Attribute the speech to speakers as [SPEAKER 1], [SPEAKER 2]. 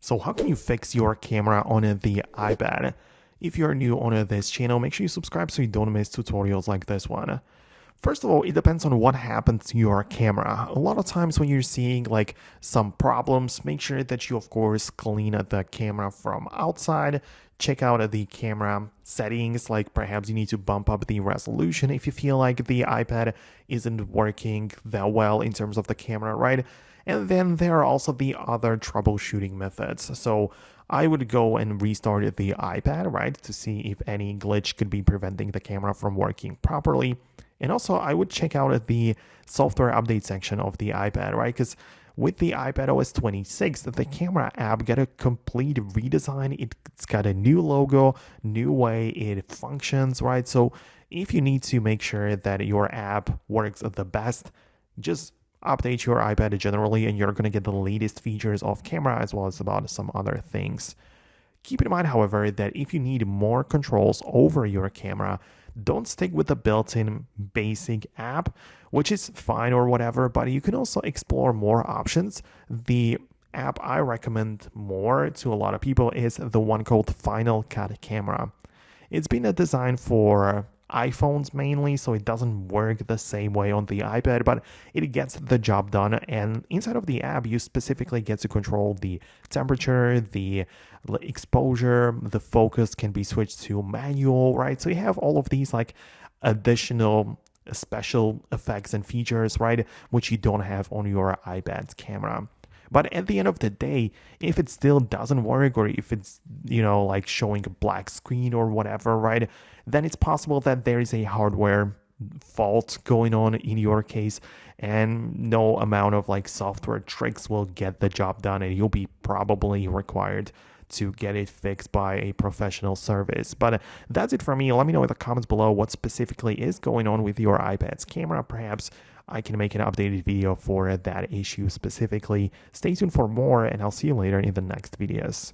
[SPEAKER 1] So how can you fix your camera on the iPad? If you're new on this channel, make sure you subscribe so you don't miss tutorials like this one. First of all, it depends on what happened to your camera. A lot of times when you're seeing like some problems, make sure that you of course clean the camera from outside. Check out the camera settings, like perhaps you need to bump up the resolution if you feel like the iPad isn't working that well in terms of the camera, right? And then there are also the other troubleshooting methods. So I would go and restart the iPad, right, to see if any glitch could be preventing the camera from working properly. And also, I would check out the software update section of the iPad, right? Because with the iPad OS 26, the camera app got a complete redesign. It's got a new logo, new way it functions, right? So if you need to make sure that your app works the best, just update your iPad generally, and you're going to get the latest features of camera as well as about some other things. Keep in mind, however, that if you need more controls over your camera, don't stick with the built-in basic app, which is fine or whatever, but you can also explore more options. The app I recommend more to a lot of people is the one called Final Cut Camera. It's been designed for iPhones mainly, so it doesn't work the same way on the iPad, but it gets the job done. And inside of the app, you specifically get to control the temperature, the exposure, the focus can be switched to manual, right? So you have all of these like additional special effects and features, right, which you don't have on your iPad's camera. But at the end of the day, if it still doesn't work, or if it's, like showing a black screen or whatever, right, then it's possible that there is a hardware fault going on in your case, and no amount of like software tricks will get the job done, and you'll be probably required to get it fixed by a professional service. But that's it for me. Let me know in the comments below what specifically is going on with your iPad's camera. Perhaps I can make an updated video for that issue specifically. Stay tuned for more, and I'll see you later in the next videos.